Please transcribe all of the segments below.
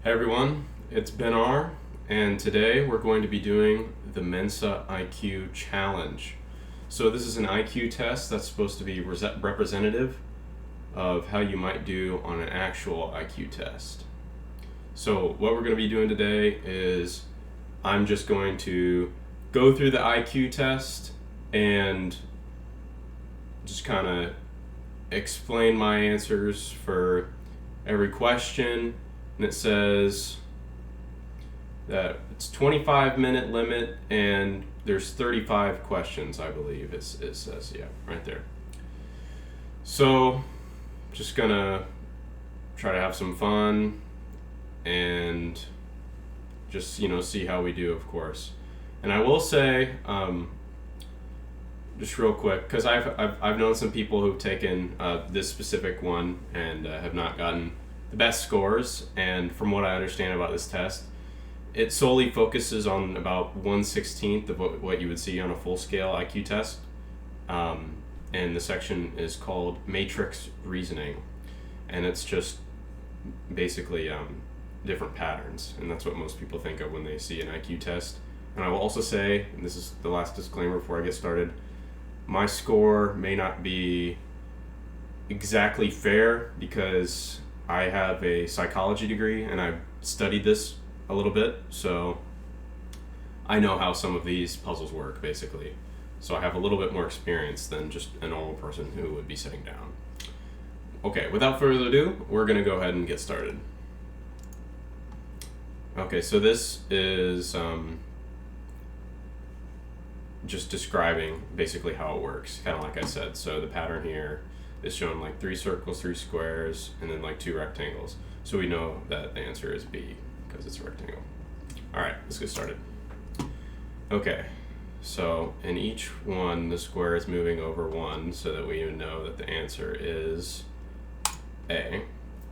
Hey everyone, it's Ben R, and today we're going to be doing the Mensa IQ Challenge. So this is an IQ test that's supposed to be representative of how you might do on an actual IQ test. So what we're going to be doing today is I'm just going to go through the IQ test and just kind of explain my answers for every question. And it says that it's 25-minute limit and there's 35 questions, I believe it says, yeah, right there. So just gonna try to have some fun and just see how we do, of course. And I will say, just real quick, because I've known some people who've taken this specific one and have not gotten the best scores. And from what I understand about this test, it solely focuses on about 1/16 of what you would see on a full scale IQ test. And the section is called matrix reasoning, and it's just basically different patterns, and that's what most people think of when they see an IQ test. And I will also say, and this is the last disclaimer before I get started, my score may not be exactly fair because I have a psychology degree and I've studied this a little bit, so I know how some of these puzzles work, basically. So I have a little bit more experience than just a normal person who would be sitting down. Okay, without further ado, we're going to go ahead and get started. Okay, so this is just describing basically how it works, kind of like I said. So the pattern here is showing like 3 circles, 3 squares, and then like 2 rectangles. So we know that the answer is B because it's a rectangle. All right, let's get started. Okay, so in each one, the square is moving over 1 so that we know that the answer is A.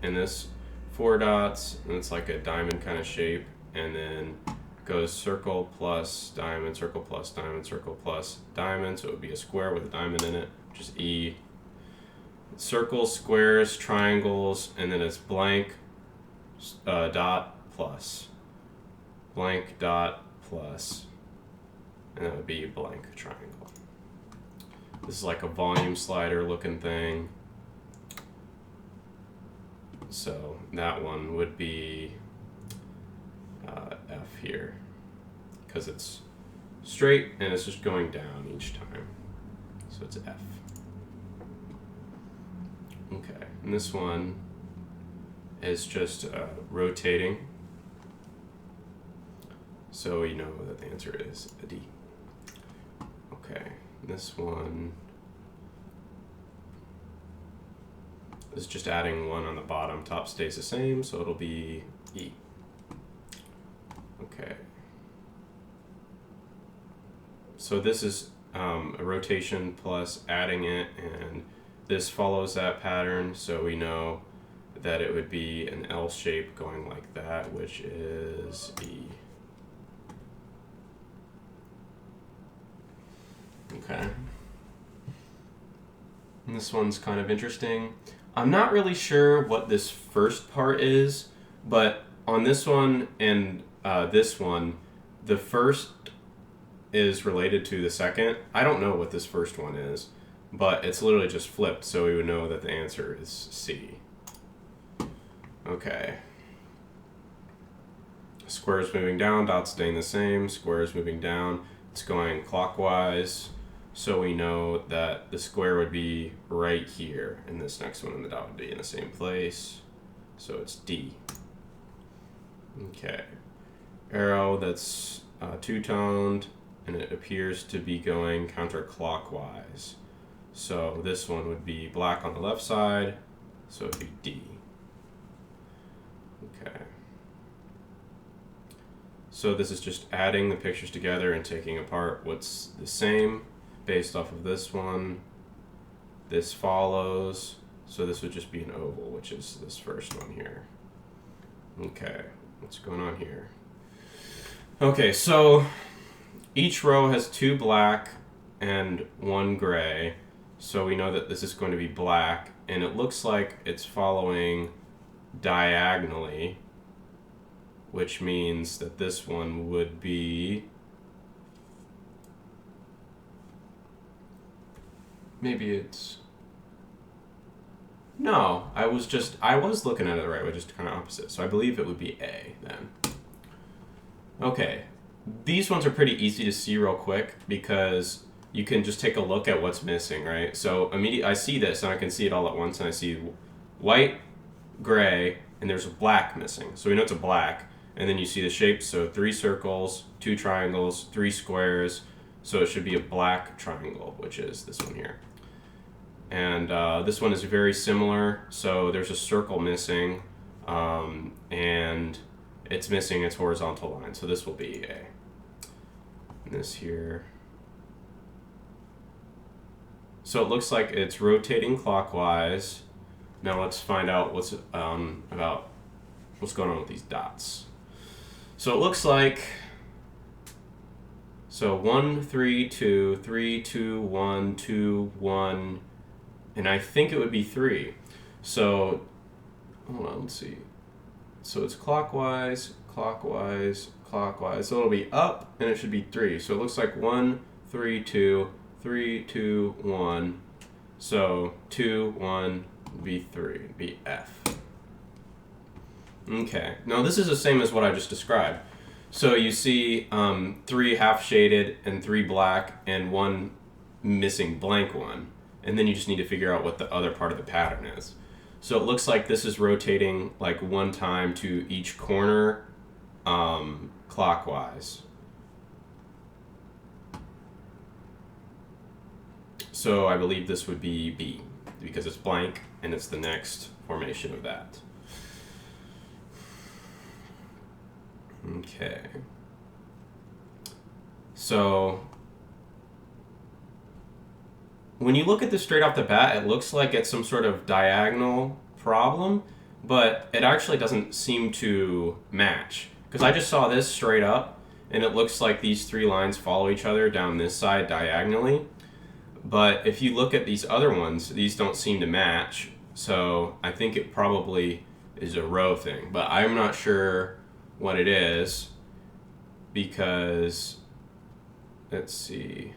And this 4 dots, and it's like a diamond kind of shape, and then goes circle plus diamond, circle plus diamond, circle plus diamond, so it would be a square with a diamond in it, which is E. Circles, squares, triangles, and then it's blank dot plus. Blank dot plus. And that would be blank triangle. This is like a volume slider looking thing. So that one would be F here, because it's straight and it's just going down each time. So it's F. Okay, and this one is just rotating. So we know that the answer is a D. Okay, this one is just adding 1 on the bottom. Top stays the same, so it'll be E. Okay. So this is a rotation plus adding it, and this follows that pattern, so we know that it would be an L shape going like that, which is E. Okay. And this one's kind of interesting. I'm not really sure what this first part is, but on this one and this one, the first is related to the second. I don't know what this first one is, but it's literally just flipped, so we would know that the answer is C. Okay. Squares moving down, dots staying the same, squares moving down, it's going clockwise, so we know that the square would be right here, and this next one and the dot would be in the same place, so it's D. Okay. Arrow that's two-toned, and it appears to be going counterclockwise. So this one would be black on the left side, so it would be D. Okay. So this is just adding the pictures together and taking apart what's the same based off of this one. This follows, so this would just be an oval, which is this first one here. Okay, what's going on here? Okay, so each row has 2 black and 1 gray, so we know that this is going to be black, and it looks like it's following diagonally which means that this one would be, maybe it's, no, I was looking at it the right way, just kind of opposite. So I believe it would be A then. Okay, these ones are pretty easy to see real quick because you can just take a look at what's missing, right? So I see this and I can see it all at once, and I see white, gray, and there's a black missing. So we know it's a black, and then you see the shapes, so 3 circles, 2 triangles, 3 squares, so it should be a black triangle, which is this one here. And this one is very similar, so there's a circle missing, and it's missing its horizontal line, so this will be A. And this here. So it looks like it's rotating clockwise. Now let's find out what's about what's going on with these dots. So it looks like 1, 3, 2, 3, 2, 1, 2, 1, and I think it would be 3. So hold on, let's see. So it's clockwise, clockwise, clockwise. So it'll be up, and it should be 3. So it looks like 1, 3, 2, 3, 2, 1. So 2, 1 would be 3, it'd be F. Okay, now this is the same as what I just described. So you see 3 half shaded and 3 black and 1 missing blank one. And then you just need to figure out what the other part of the pattern is. So it looks like this is rotating like 1 time to each corner clockwise. So I believe this would be B because it's blank and it's the next formation of that. Okay. So when you look at this straight off the bat, it looks like it's some sort of diagonal problem, but it actually doesn't seem to match. Because I just saw this straight up, and it looks like these 3 lines follow each other down this side diagonally. But if you look at these other ones, these don't seem to match. So I think it probably is a row thing, but I'm not sure what it is because, let's see.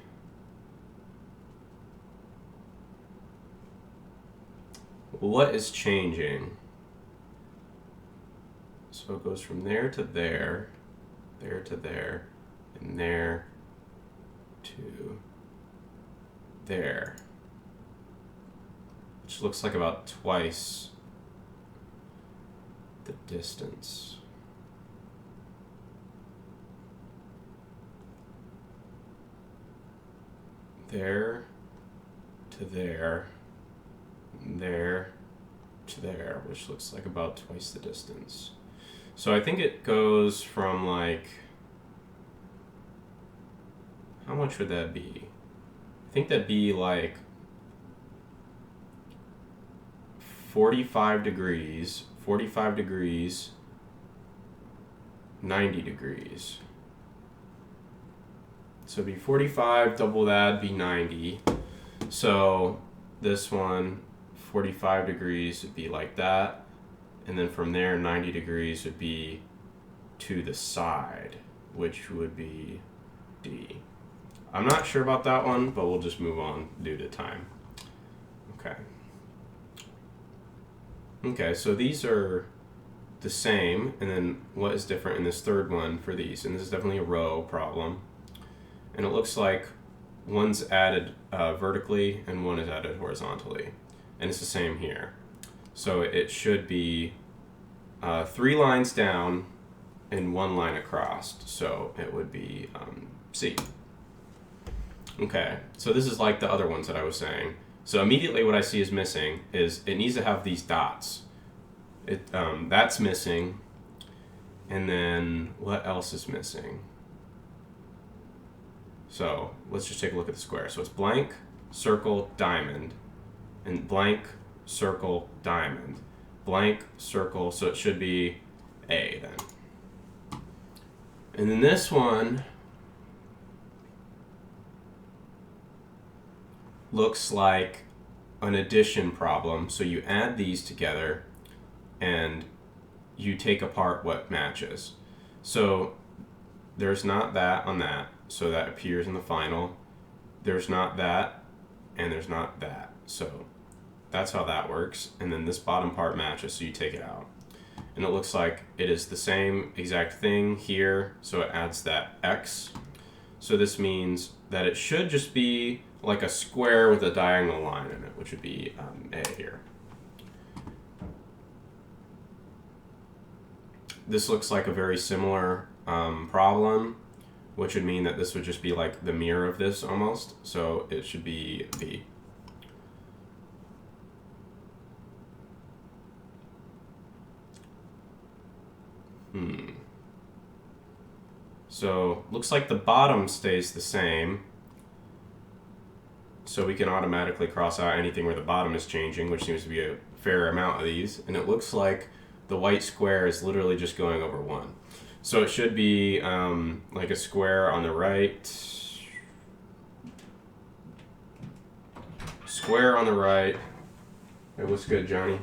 What is changing? So it goes from there to there, there to there, and there to there, which looks like about twice the distance. There to there, there to there, which looks like about twice the distance. So I think it goes from like, how much would that be? I think that'd be like 45 degrees, 90 degrees. So it'd be 45, double that, be 90. So this one, 45 degrees would be like that. And then from there, 90 degrees would be to the side, which would be D. I'm not sure about that one, but we'll just move on due to time. Okay. Okay, so these are the same, and then what is different in this third one for these? And this is definitely a row problem. And it looks like one's added vertically and one is added horizontally. And it's the same here. So it should be 3 lines down and 1 line across. So it would be C. Okay, so this is like the other ones that I was saying. So immediately what I see is missing is it needs to have these dots. That's missing. And then what else is missing? So let's just take a look at the square. So it's blank, circle, diamond, and blank, circle, diamond, blank, circle, so it should be A then. And then this one looks like an addition problem. So you add these together and you take apart what matches. So there's not that on that, so that appears in the final. There's not that, and there's not that. So that's how that works. And then this bottom part matches, so you take it out. And it looks like it is the same exact thing here, so it adds that X. So this means that it should just be like a square with a diagonal line in it, which would be A here. This looks like a very similar problem, which would mean that this would just be like the mirror of this almost. So it should be B. So looks like the bottom stays the same. So we can automatically cross out anything where the bottom is changing, which seems to be a fair amount of these. And it looks like the white square is literally just going over 1. So it should be like a square on the right. Square on the right. Hey, what's good, Johnny?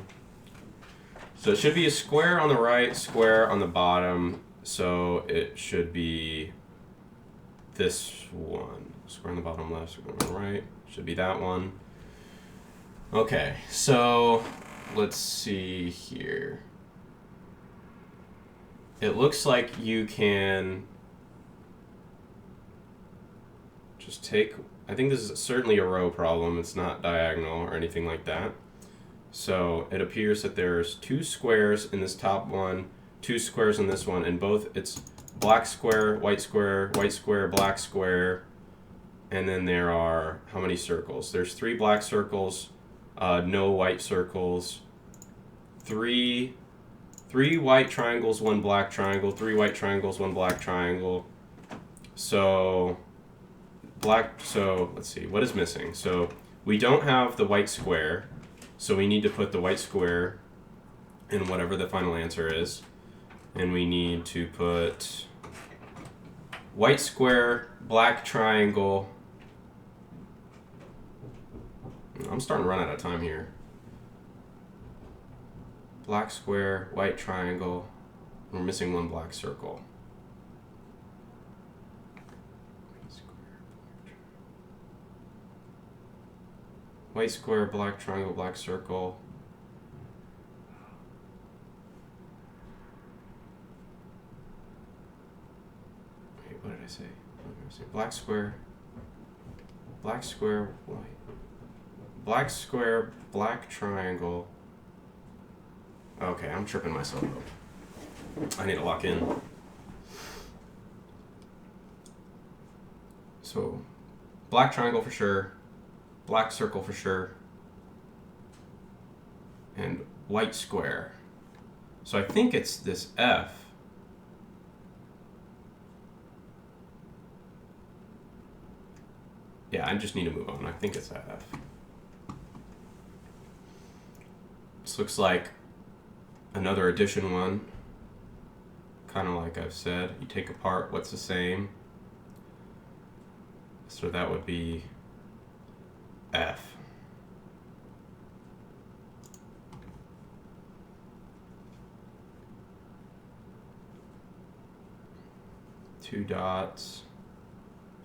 So it should be a square on the right, square on the bottom. So it should be this one. Square on the bottom left, square on the right. Should be that one. Okay, so let's see here. It looks like you can just take, I think this is certainly a row problem. It's not diagonal or anything like that. So it appears that there's 2 squares in this top one, 2 squares in this one, and both it's black square, white square, black square, and then there are how many circles? There's 3 black circles, no white circles, 3 white triangles, 1 black triangle, 3 white triangles, 1 black triangle. So let's see, what is missing? So we don't have the white square, so we need to put the white square in whatever the final answer is. And we need to put white square, black triangle. I'm starting to run out of time here. Black square, white triangle. We're missing 1 black circle. White square, black triangle, black circle. Wait, what did I say? Black square, white. Black square, black triangle. Okay, I'm tripping myself up. I need to lock in. So, black triangle for sure. Black circle for sure. And white square. So I think it's this F. Yeah, I just need to move on. I think it's that F. This looks like another addition one. Kind of like I've said. You take apart what's the same. So that would be F. Two dots.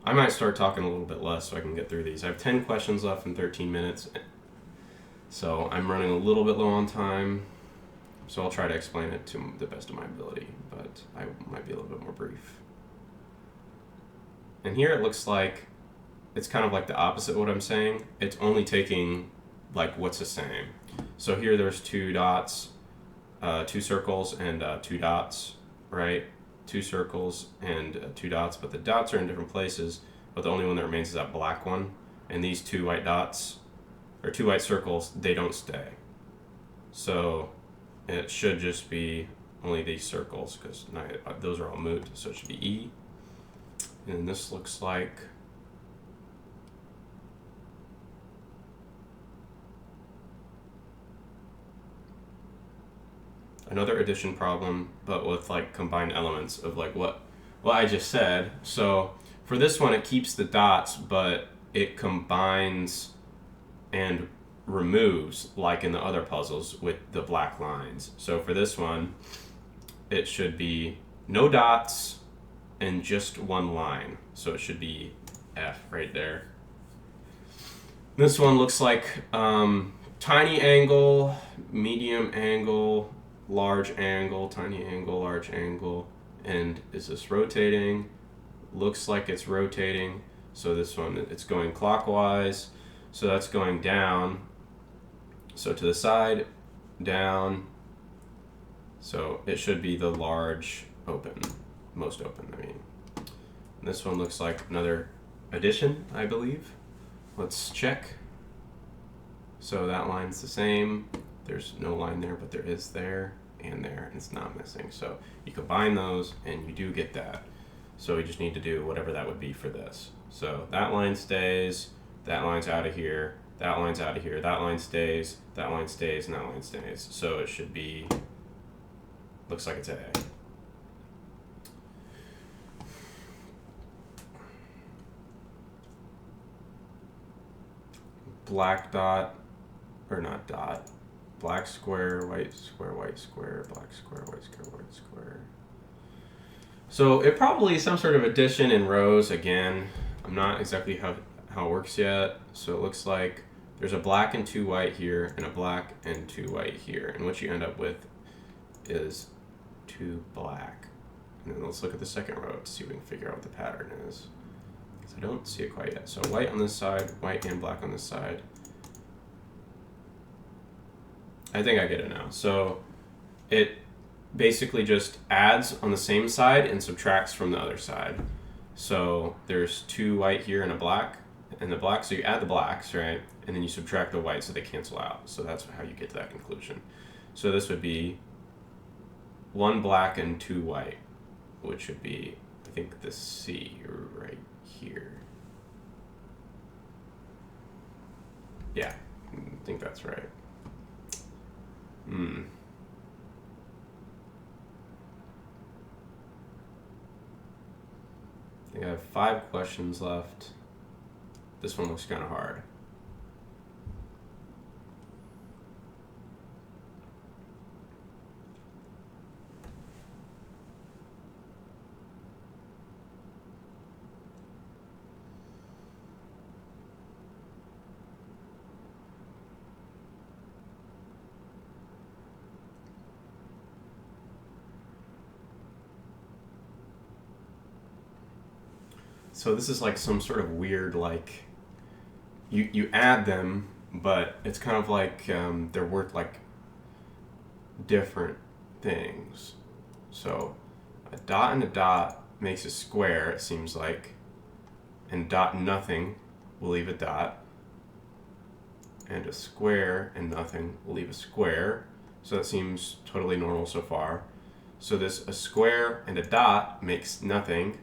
I might start talking a little bit less so I can get through these. I have 10 questions left in 13 minutes. So I'm running a little bit low on time. So I'll try to explain it to the best of my ability, but I might be a little bit more brief. And here it looks like it's kind of like the opposite of what I'm saying. It's only taking like what's the same. So here there's 2 dots, 2 circles and 2 dots, right? 2 circles and 2 dots, but the dots are in different places, but the only one that remains is that black one. And these 2 white dots, or 2 white circles, they don't stay. So it should just be only these circles, because those are all moot, so it should be E. And this looks like another addition problem, but with like combined elements of like what I just said. So for this one, it keeps the dots, but it combines and removes, like in the other puzzles, with the black lines. So for this one, it should be no dots, and just one line. So it should be F right there. This one looks like tiny angle, medium angle, large angle, tiny angle, large angle. And is this rotating? Looks like it's rotating. So this one, it's going clockwise. So that's going down. So to the side, down. So it should be the large open, most open, I mean. And this one looks like another addition, I believe. Let's check. So that line's the same. There's no line there, but there is there and there, and it's not missing. So you combine those and you do get that. So we just need to do whatever that would be for this. So that line stays, that line's out of here, that line's out of here, that line stays, that line stays, and that line stays. So it should be, looks like it's A. Black dot, or not dot, black square, white square, white square, black square, white square, white square. So it probably is some sort of addition in rows again. I'm not exactly how it works yet. So it looks like there's a black and 2 white here, and a black and 2 white here. And what you end up with is 2 black. And then let's look at the second row to see if we can figure out what the pattern is. I don't see it quite yet. So white on this side, white and black on this side. I think I get it now. So it basically just adds on the same side and subtracts from the other side. So there's 2 white here and a black, and the black, so you add the blacks, right? And then you subtract the white so they cancel out. So that's how you get to that conclusion. So this would be 1 black and 2 white, which would be, I think, the C right here. Yeah, I think that's right. I think I have 5 questions left. This one looks kind of hard. So this is like some sort of weird, like, you add them, but it's kind of like they're worth like different things. So a dot and a dot makes a square, it seems like, and dot and nothing will leave a dot, and a square and nothing will leave a square. So that seems totally normal so far. So this, a square and a dot makes nothing.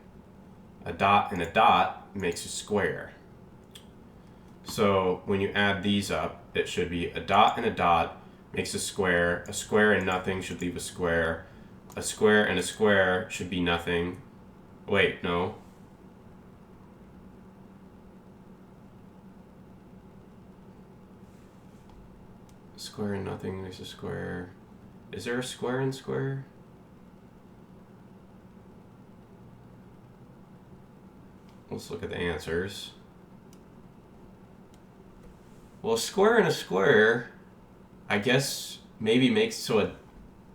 A dot and a dot makes a square. So when you add these up, it should be a dot and a dot makes a square and nothing should leave a square and a square should be nothing. Wait, no. Square and nothing makes a square. Is there a square and square? Let's look at the answers. Well, a square and a square, I guess maybe makes, so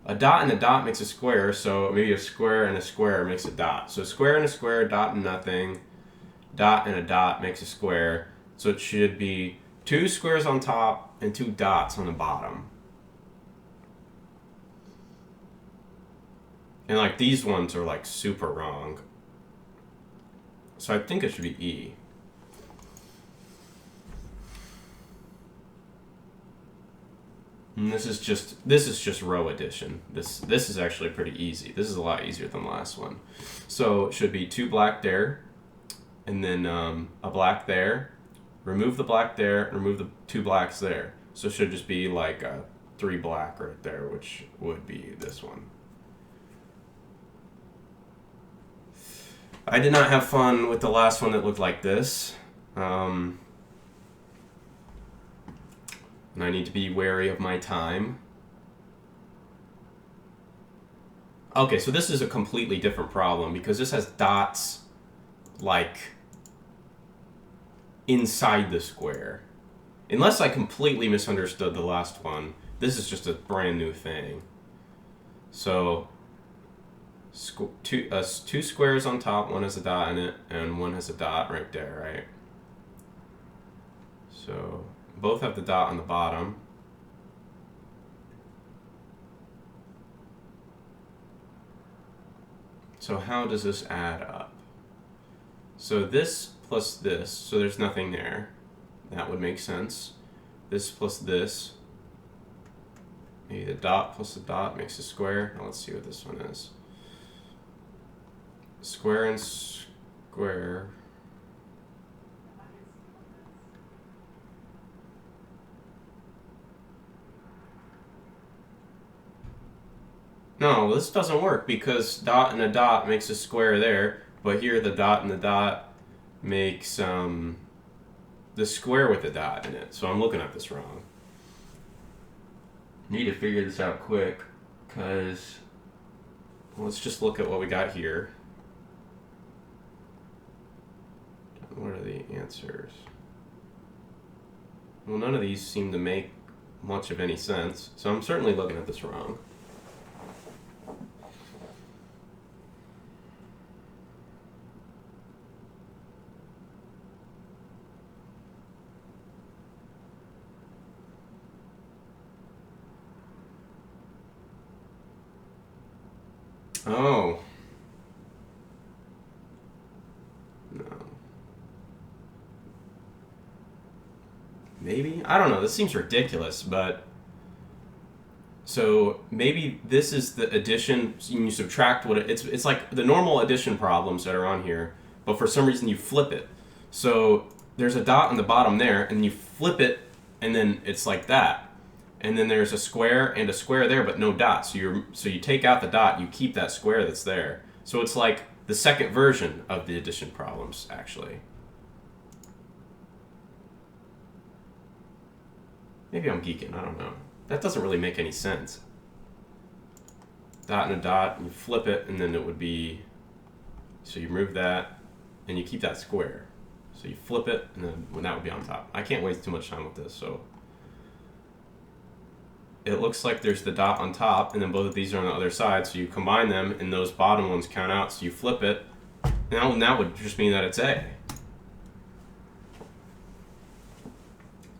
a dot and a dot makes a square, so maybe a square and a square makes a dot. So a square and a square, dot and nothing, dot and a dot makes a square. So it should be 2 squares on top and 2 dots on the bottom. And like these ones are like super wrong. So I think it should be E. And this is just row addition. This is actually pretty easy. This is a lot easier than the last one. So it should be 2 black there, and then a black there. Remove the black there, remove the 2 blacks there. So it should just be like a 3 black right there, which would be this one. I did not have fun with the last one that looked like this. And I need to be wary of my time. Okay, so this is a completely different problem because this has dots like inside the square. Unless I completely misunderstood the last one, this is just a brand new thing. So two squares on top, one has a dot in it, and one has a dot right there, right? So both have the dot on the bottom. So how does this add up? So this plus this, so there's nothing there. That would make sense. This plus this. Maybe the dot plus the dot makes a square. Now let's see what this one is. Square and square. No, this doesn't work because dot and a dot makes a square there, but here the dot and the dot makes the square with the dot in it. So I'm looking at this wrong. Need to figure this out quick because let's just look at what we got here. What are the answers? Well, none of these seem to make much of any sense, so I'm certainly looking at this wrong. Oh. No. Maybe? I don't know. This seems ridiculous, but... So maybe this is the addition, you subtract what it's like the normal addition problems that are on here, but for some reason you flip it. So there's a dot on the bottom there, and you flip it, and then it's like that. And then there's a square and a square there, but no dot. So you take out the dot, you keep that square that's there. So it's like the second version of the addition problems, actually. Maybe I'm geeking, I don't know. That doesn't really make any sense. Dot and a dot, you flip it, and then it would be... So you remove that, and you keep that square. So you flip it, and then that would be on top. I can't waste too much time with this, so... It looks like there's the dot on top, and then both of these are on the other side, so you combine them, and those bottom ones count out, so you flip it. Now that would just mean that it's A.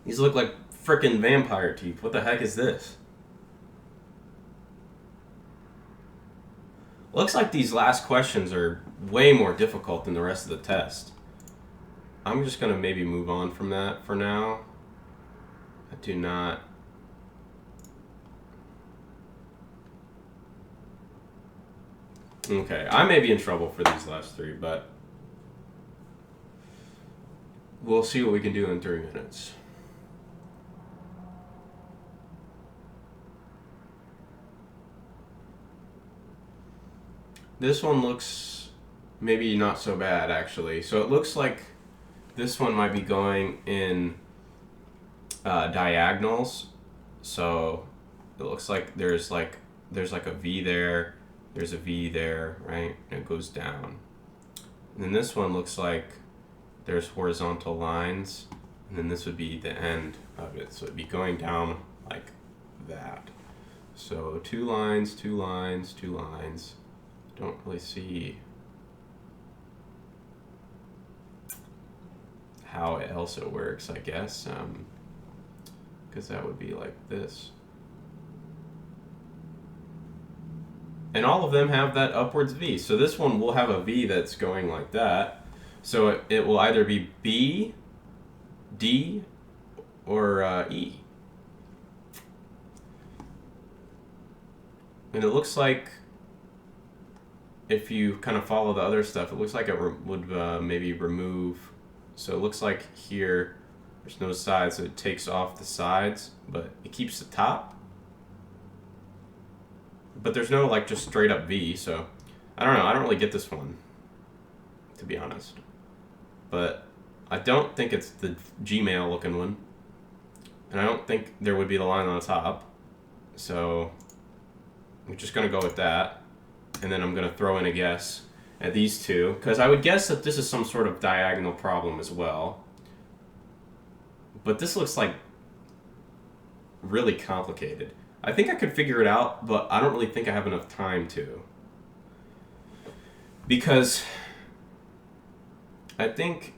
These look like frickin' vampire teeth. What the heck is this? Looks like these last questions are way more difficult than the rest of the test. I'm just gonna maybe move on from that for now. I do not... Okay, I may be in trouble for these last three, but we'll see what we can do in 3 minutes. This one looks maybe not so bad, actually. So it looks like this one might be going in diagonals. So it looks like there's like a V there. There's a V there, right? And it goes down. And then this one looks like there's horizontal lines, and then this would be the end of it. So it'd be going down like that. So 2 lines, 2 lines, 2 lines. Don't really see how else it works, I guess, because that would be like this. And all of them have that upwards V. So this one will have a V that's going like that. So it will either be B, D, or E. And it looks like if you kind of follow the other stuff, it looks like it would maybe remove. So it looks like here there's no sides, so it takes off the sides, but it keeps the top. But there's no like just straight up V, so I don't know. I don't really get this one, to be honest. But I don't think it's the Gmail looking one. And I don't think there would be the line on the top. So I'm just going to go with that. and then I'm going to throw in a guess at these two, because I would guess that this is some sort of diagonal problem as well. But this looks like really complicated. I think I could figure it out, but I don't really think I have enough time to. Because I think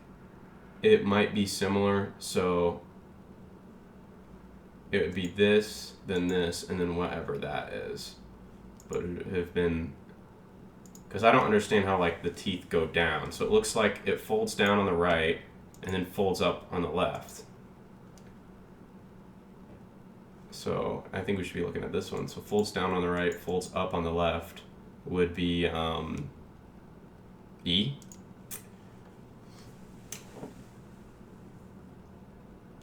it might be similar, so it would be this, then this, and then whatever that is. But it would have been, because I don't understand how like the teeth go down. So it looks like it folds down on the right and then folds up on the left. So I think we should be looking at this one. So folds down on the right, folds up on the left would be E.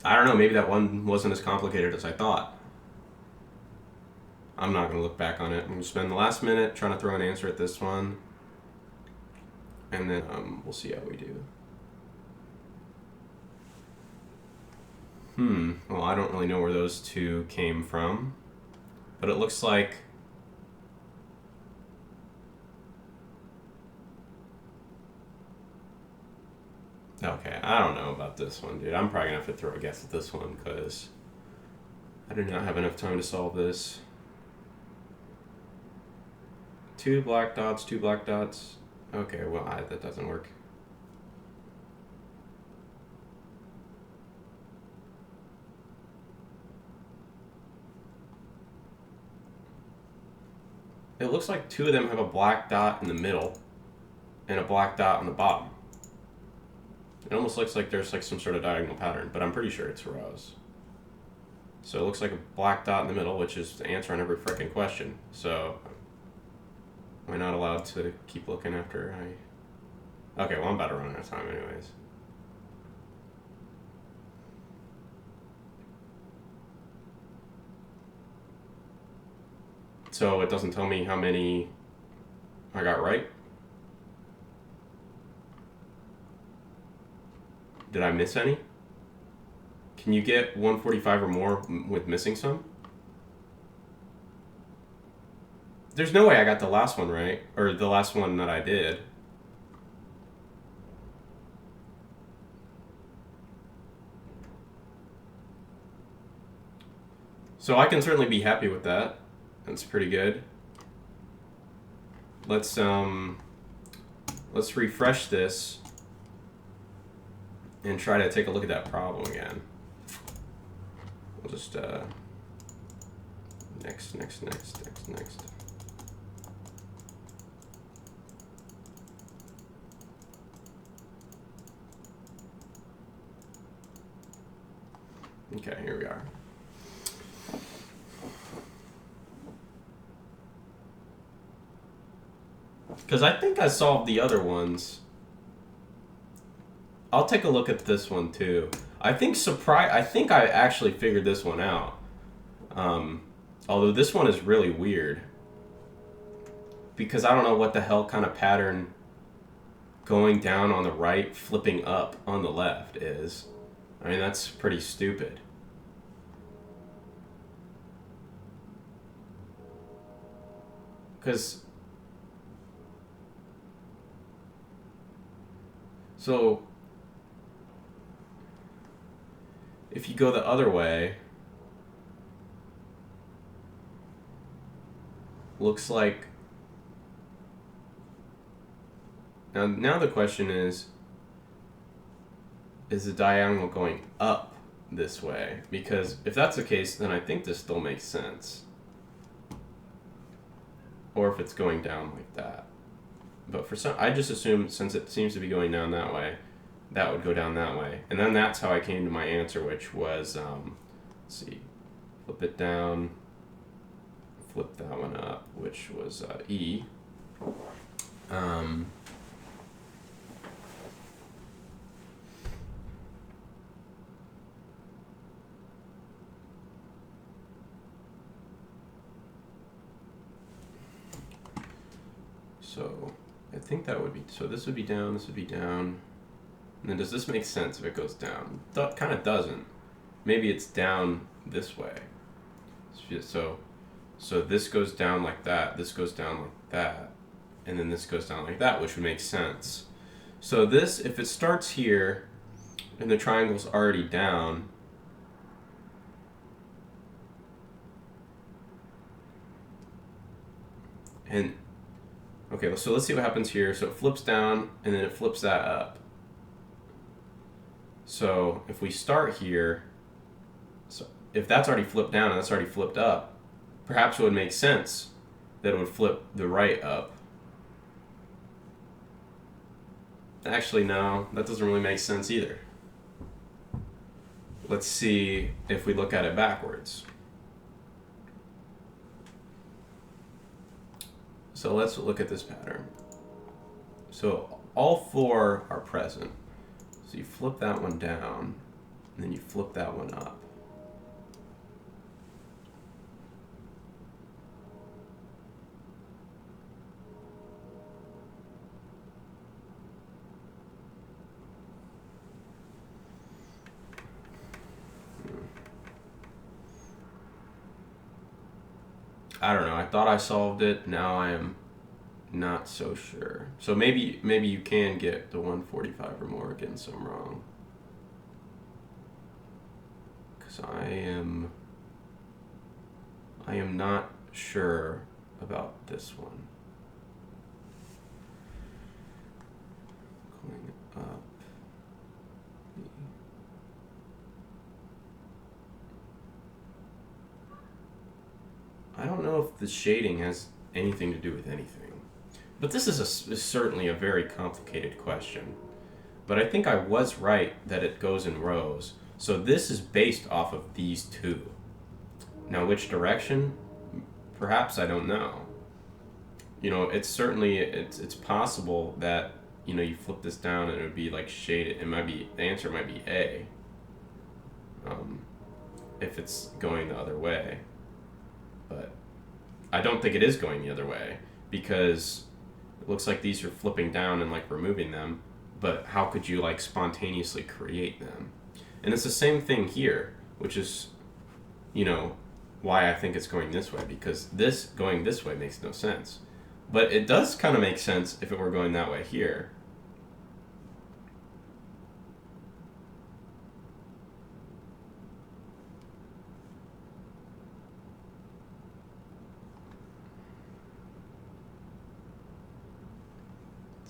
I don't know, maybe that one wasn't as complicated as I thought. I'm not going to look back on it. I'm going to spend the last minute trying to throw an answer at this one. And then we'll see how we do. Well, I don't really know where those two came from. But it looks like... Okay, I don't know about this one, dude. I'm probably going to have to throw a guess at this one, because I do not have enough time to solve this. 2 black dots, 2 black dots. Okay, well, that doesn't work. It looks like 2 of them have a black dot in the middle and a black dot on the bottom. It almost looks like there's like some sort of diagonal pattern, but I'm pretty sure it's rows. So it looks like a black dot in the middle, which is the answer on every frickin' question. So am I not allowed to keep looking after I... Okay, well, I'm about to run out of time anyways. So it doesn't tell me how many I got right? Did I miss any? Can you get 145 or more with missing some? There's no way I got the last one right, or the last one that I did. So I can certainly be happy with that. That's pretty good. Let's refresh this and try to take a look at that problem again. We'll just next. Okay, here we are. Because I think I solved the other ones. I'll take a look at this one too. I think I actually figured this one out. Although this one is really weird. Because I don't know what the hell kind of pattern going down on the right, flipping up on the left is. I mean, that's pretty stupid. Because... So... if you go the other way, looks like... Now the question is the diagonal going up this way? Because if that's the case, then I think this still makes sense. Or if it's going down like that. But for some, I just assume, since it seems to be going down that way, that would go down that way. And then that's how I came to my answer, which was, let's see, flip it down, flip that one up, which was E. So I think that would be, so this would be down, this would be down. And then does this make sense if it goes down? Kind of doesn't. Maybe it's down this way. So this goes down like that, this goes down like that. and then this goes down like that, which would make sense. So this, if it starts here and the triangle's already down, and okay, so let's see what happens here. So it flips down and then it flips that up. So if we start here, so if that's already flipped down and that's already flipped up, perhaps it would make sense that it would flip the right up. Actually, no, that doesn't really make sense either. Let's see if we look at it backwards. So let's look at this pattern. So all four are present. So you flip that one down, and then you flip that one up. I don't know. I thought I solved it. Now I am not so sure. So maybe you can get the 145 or more, getting some wrong. Because I am not sure about this one. Going up. I don't know if the shading has anything to do with anything. But this is certainly a very complicated question. But I think I was right that it goes in rows. So this is based off of these two. Now which direction? Perhaps I don't know. You know, it's certainly, it's possible that, you know, you flip this down and it would be like shaded. It might be, the answer might be A. If it's going the other way. But I don't think it is going the other way, because it looks like these are flipping down and like removing them, but how could you like spontaneously create them? And it's the same thing here, which is, you know, why I think it's going this way, because this going this way makes no sense. But it does kind of make sense if it were going that way here.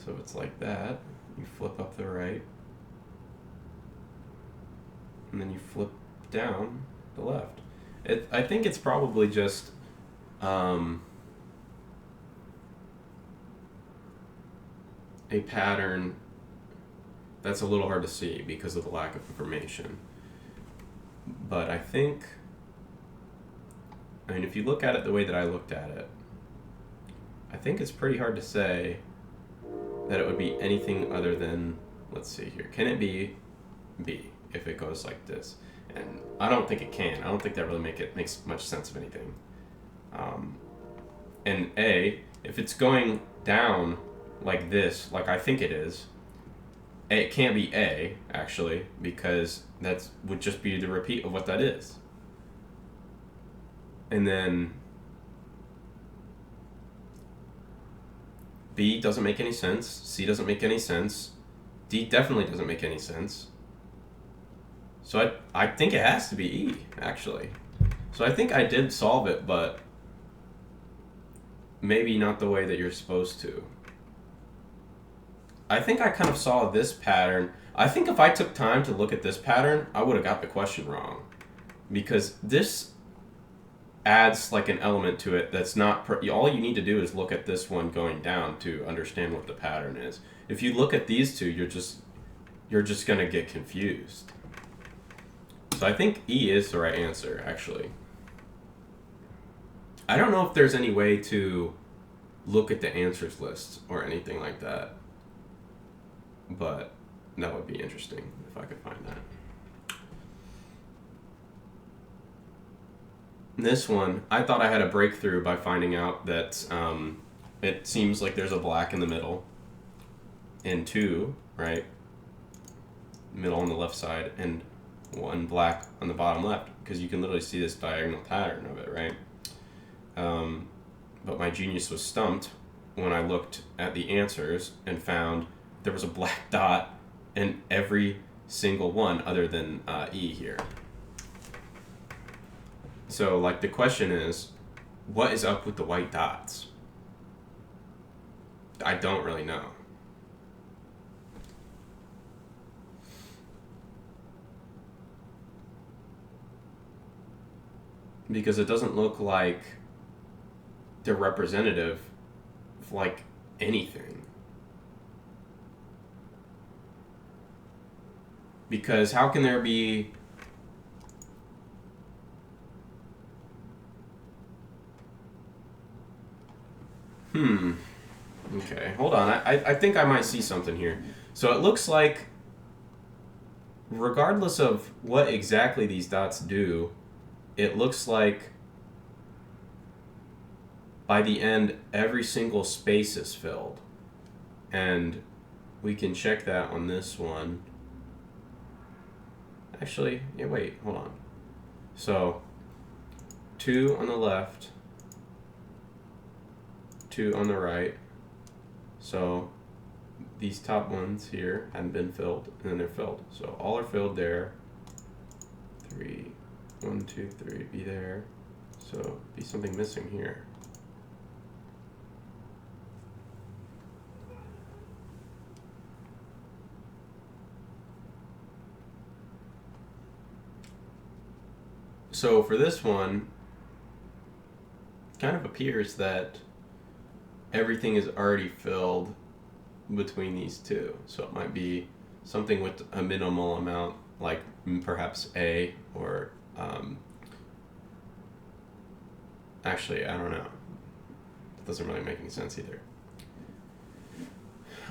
So it's like that. You flip up the right, and then you flip down the left. I think it's probably just a pattern that's a little hard to see because of the lack of information. But I mean, if you look at it the way that I looked at it, I think it's pretty hard to say that it would be anything other than, let's see here, can it be B if it goes like this? And I don't think it can. I don't think that really makes much sense of anything. And A, if it's going down like this, like I think it is, it can't be A, actually, because that would just be the repeat of what that is. And then B doesn't make any sense. C doesn't make any sense. D definitely doesn't make any sense. So I think it has to be E, actually. So I think I did solve it, but maybe not the way that you're supposed to. I think I kind of saw this pattern. I think if I took time to look at this pattern, I would have got the question wrong. Because this adds like an element to it that's not, all you need to do is look at this one going down to understand what the pattern is. If you look at these two, you're just going to get confused. So I think E is the right answer, actually. I don't know if there's any way to look at the answers list or anything like that, but that would be interesting if I could find that. This one, I thought I had a breakthrough by finding out that it seems like there's a black in the middle and two, right? Middle on the left side and one black on the bottom left, because you can literally see this diagonal pattern of it, right? But my genius was stumped when I looked at the answers and found there was a black dot in every single one other than E here. So, like, the question is, what is up with the white dots? I don't really know. Because it doesn't look like they're representative of, like, anything. Because how can there be... Okay, hold on. I think I might see something here. So it looks like, regardless of what exactly these dots do, it looks like by the end, every single space is filled. And we can check that on this one. Actually, yeah, wait, hold on. So, 2 on the left, 2 on the right. So, these top ones here hadn't been filled, and then they're filled. So, all are filled there. 3, 1, 2, 3, be there. So, be something missing here. So for this one, it kind of appears that everything is already filled between these two. So it might be something with a minimal amount, like perhaps A, or actually, I don't know. That doesn't really make any sense either.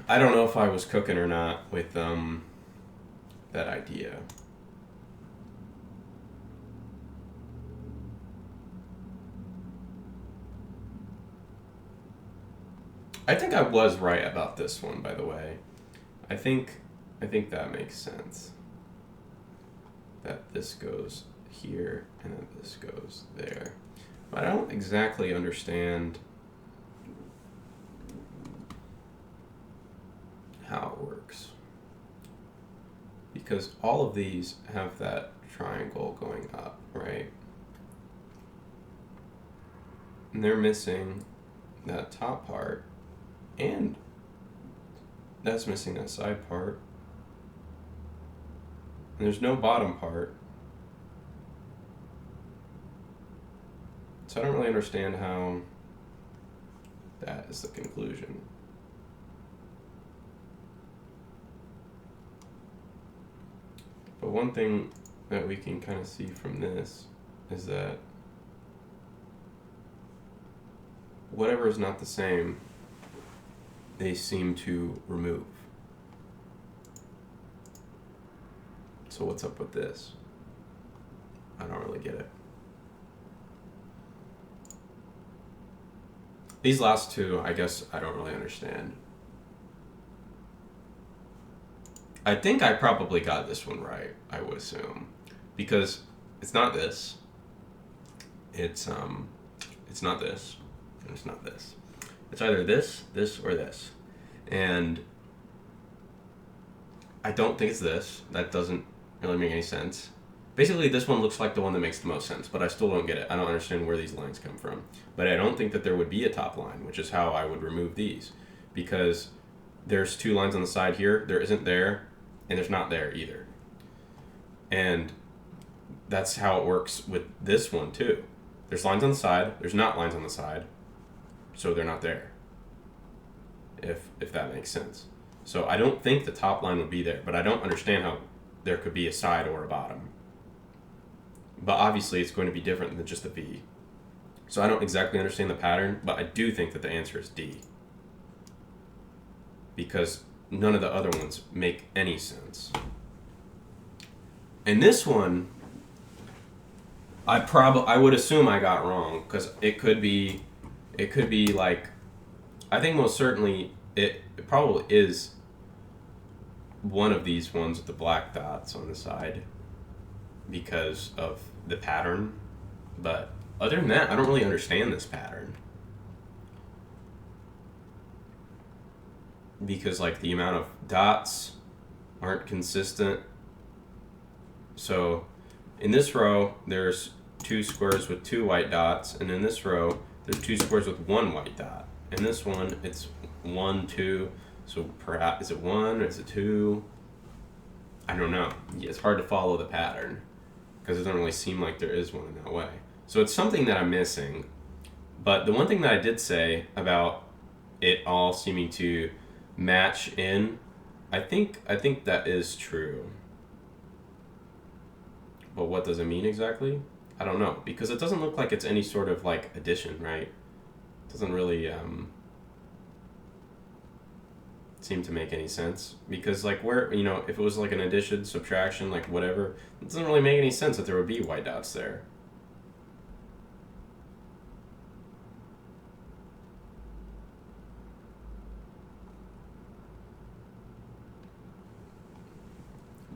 I don't know if I was cooking or not with that idea. I think I was right about this one, by the way. I think that makes sense. That this goes here and then this goes there. But I don't exactly understand how it works. Because all of these have that triangle going up, right? And they're missing that top part. And that's missing that side part. And there's no bottom part. So I don't really understand how that is the conclusion. But one thing that we can kind of see from this is that whatever is not the same, they seem to remove. So what's up with this? I don't really get it. These last two, I guess I don't really understand. I think I probably got this one right, I would assume. Because it's not this. It's not this. And it's not this. It's either this, this, or this. And I don't think it's this. That doesn't really make any sense. Basically, this one looks like the one that makes the most sense, but I still don't get it. I don't understand where these lines come from. But I don't think that there would be a top line, which is how I would remove these. Because there's 2 lines on the side here, there isn't there, and there's not there either. And that's how it works with this one, too. There's lines on the side, there's not lines on the side, so they're not there. If that makes sense. So I don't think the top line would be there, but I don't understand how there could be a side or a bottom. But obviously it's going to be different than just a V. So I don't exactly understand the pattern, but I do think that the answer is D. Because none of the other ones make any sense. And this one, I would assume I got wrong, because it could be like, I think most certainly it probably is one of these ones with the black dots on the side because of the pattern. But other than that, I don't really understand this pattern. because like the amount of dots aren't consistent. So in this row, there's 2 squares with 2 white dots, and in this row, there's 2 squares with 1 white dot. In this one, it's 1, 2. So perhaps, is it 1 or is it 2? I don't know. It's hard to follow the pattern because it doesn't really seem like there is one in that way. So it's something that I'm missing. But the one thing that I did say about it all seeming to match in, I think that is true. But what does it mean exactly? I don't know, because it doesn't look like it's any sort of like addition, right? It doesn't really seem to make any sense, because like where, you know, if it was like an addition, subtraction, like whatever, it doesn't really make any sense that there would be white dots there.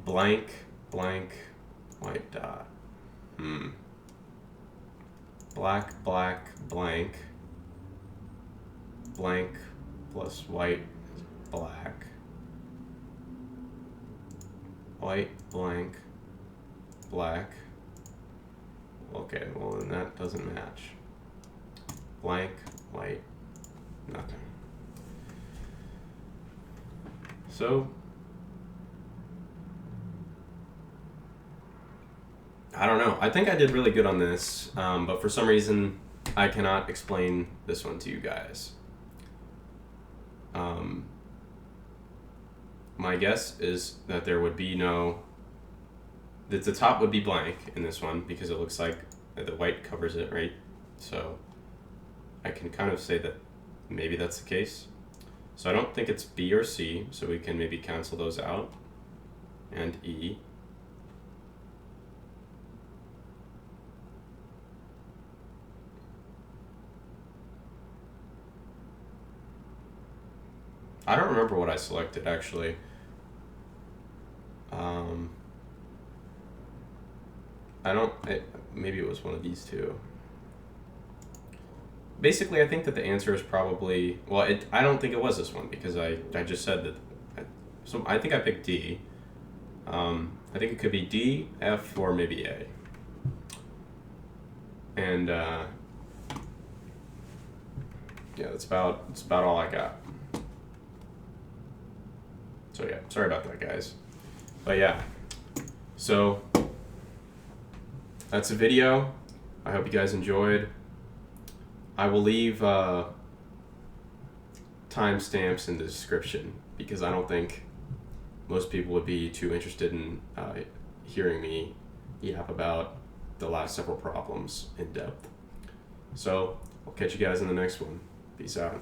Blank, blank, white dot. Black, black, blank. Blank plus white is black. White, blank, black. Okay, well then that doesn't match. Blank, white, nothing. So, I don't know. I think I did really good on this, but for some reason, I cannot explain this one to you guys. My guess is that there would be that the top would be blank in this one because it looks like the white covers it, right? So I can kind of say that maybe that's the case. So I don't think it's B or C, so we can maybe cancel those out. And E. I don't remember what I selected actually. Maybe it was one of these two. Basically, I think that the answer is probably, well, I don't think it was this one because I just said that, so I think I picked D. I think it could be D, F, or maybe A. And yeah, that's about all I got. So yeah, sorry about that, guys. But yeah, so that's the video. I hope you guys enjoyed. I will leave timestamps in the description because I don't think most people would be too interested in hearing me yap about the last several problems in depth. So I'll catch you guys in the next one. Peace out.